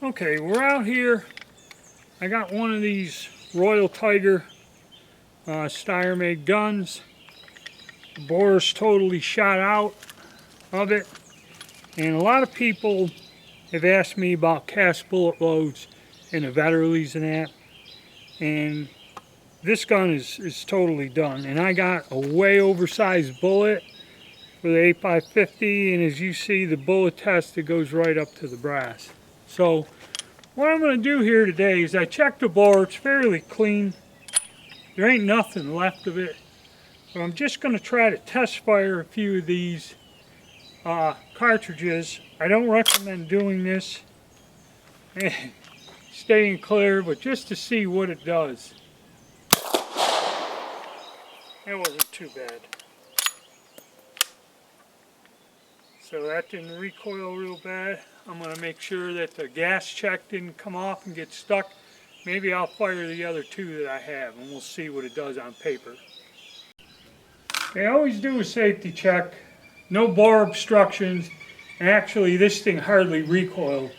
Okay, we're out here. I got one of these Royal Tiger Steyr made guns. The bore's totally shot out of it. And a lot of people have asked me about cast bullet loads and the Vetterlies and that. And this gun is totally done. And I got a way oversized bullet for the 8x50. And as you see, the bullet test, it goes right up to the brass. So what I'm going to do here today is I checked the bore. It's fairly clean. There ain't nothing left of it. But I'm just going to try to test fire a few of these cartridges. I don't recommend doing this, staying clear, but just to see what it does. That wasn't too bad. So that didn't recoil real bad. I'm going to make sure that the gas check didn't come off and get stuck. Maybe I'll fire the other two that I have and we'll see what it does on paper. They always do a safety check. No bore obstructions. And actually this thing hardly recoiled.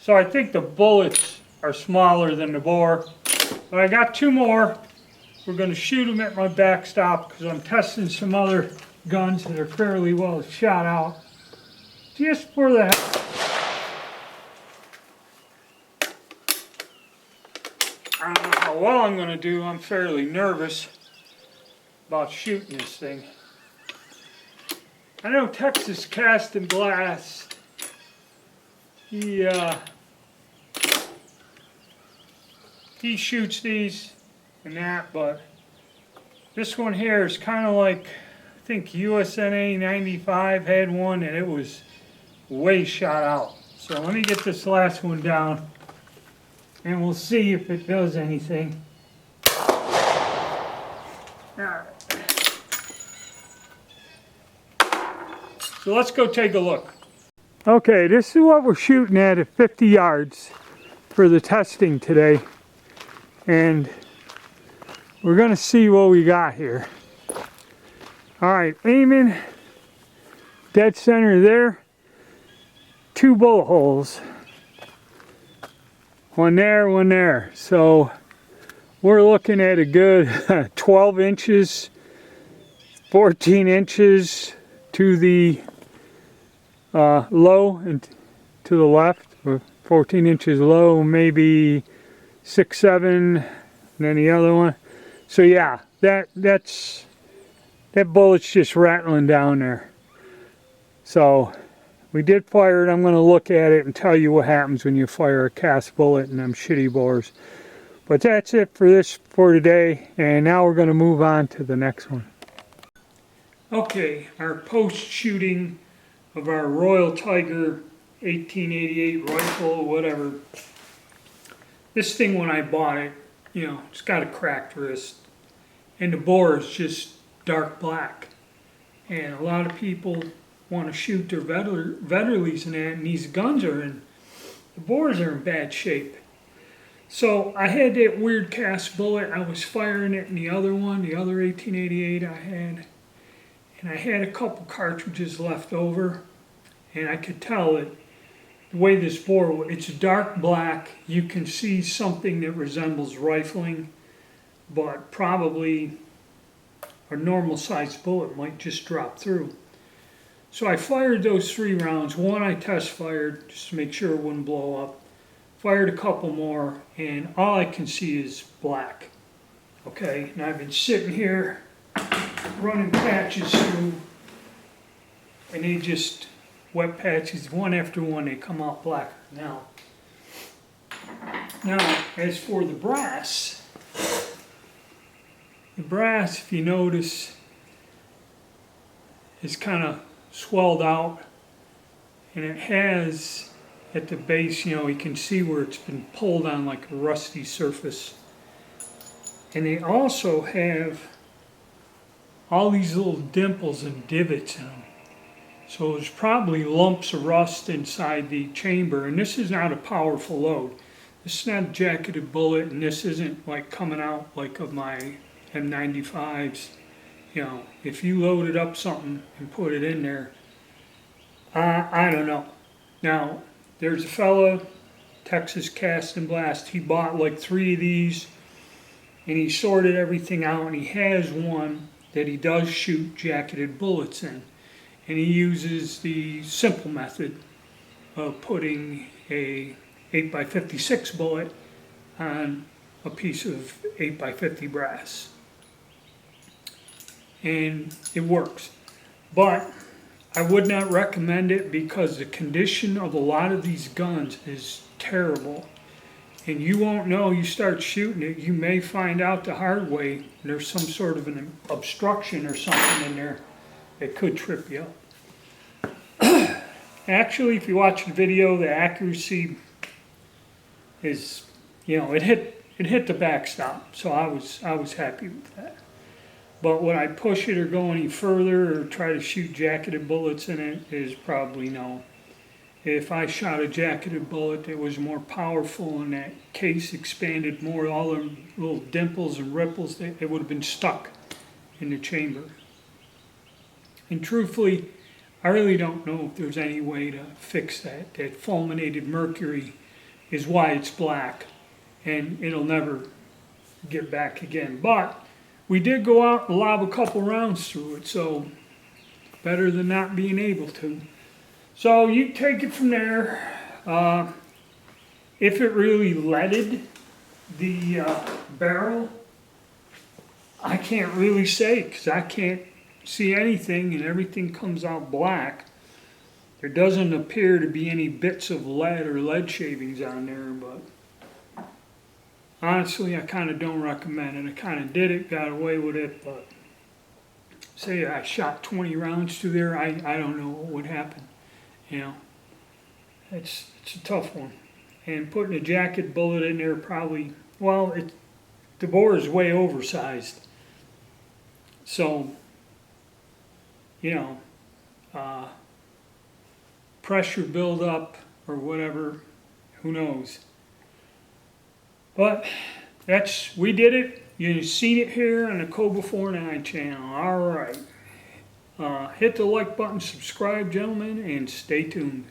So I think the bullets are smaller than the bore. But I got two more. We're going to shoot them at my backstop because I'm testing some other guns that are fairly well shot out. Just for the I don't know how well I'm going to do. I'm fairly nervous about shooting this thing. I know Texas Cast and Glass, he shoots these and that, but this one here is kind of like, I think USNA 95 had one and it was way shot out. So let me get this last one down and we'll see if it does anything. Alright. So let's go take a look. Okay, this is what we're shooting at 50 yards for the testing today. And we're going to see what we got here. Alright, aiming dead center there. 2 bullet holes. One there, one there. So we're looking at a good 12 inches, 14 inches to the low and to the left, or 14 inches low, maybe 6, 7, and then the other one. So yeah, that bullet's just rattling down there. So we did fire it. I'm going to look at it and tell you what happens when you fire a cast bullet in them shitty bores. But that's it for today, and now we're going to move on to the next one. Okay, our post-shooting of our Royal Tiger 1888 rifle, whatever. This thing, when I bought it, you know, it's got a cracked wrist, and the bore is just dark black. And a lot of people want to shoot their Vetterlies and that, and these guns the bores are in bad shape. So I had that weird cast bullet. I was firing it in the other one, the other 1888 I had. And I had a couple cartridges left over. And I could tell that the way this bore, it's dark black. You can see something that resembles rifling, but probably a normal sized bullet might just drop through. So I fired those 3 rounds. One I test fired just to make sure it wouldn't blow up. Fired a couple more, and all I can see is black. Okay, and I've been sitting here running patches through, and they just, wet patches, one after one, they come out blacker. Now, as for the brass, if you notice, is kind of swelled out, and it has at the base, you know, you can see where it's been pulled on like a rusty surface. And they also have all these little dimples and divots in them. So there's probably lumps of rust inside the chamber, and this is not a powerful load. This is not a jacketed bullet, and this isn't like coming out like of my M95s. You know, if you loaded up something and put it in there, I don't know. Now, there's a fellow Texas Cast and Blast. He bought like 3 of these, and he sorted everything out, and he has one that he does shoot jacketed bullets in. And he uses the simple method of putting a 8x56 bullet on a piece of 8x50 brass. And it works. But I would not recommend it because the condition of a lot of these guns is terrible. And you won't know, you start shooting it, you may find out the hard way there's some sort of an obstruction or something in there that could trip you up. Actually, if you watch the video, the accuracy is, it hit the backstop, so I was happy with that. But would I push it or go any further or try to shoot jacketed bullets in it is probably no. If I shot a jacketed bullet that was more powerful and that case expanded more, all the little dimples and ripples, it would have been stuck in the chamber. And truthfully, I really don't know if there's any way to fix that. That fulminated mercury is why it's black, and it'll never get back again. But we did go out and lob a couple rounds through it, so better than not being able to. So you take it from there. If it really leaded the barrel, I can't really say because I can't see anything and everything comes out black. There doesn't appear to be any bits of lead or lead shavings on there, but honestly I kind of don't recommend it. I kind of did it, got away with it, but say I shot 20 rounds through there, I don't know what would happen. It's a tough one. And putting a jacket bullet in there probably, the bore is way oversized. So, pressure buildup or whatever, who knows. But we did it. You've seen it here on the Cobra 49 channel. All right. Hit the like button, subscribe, gentlemen, and stay tuned.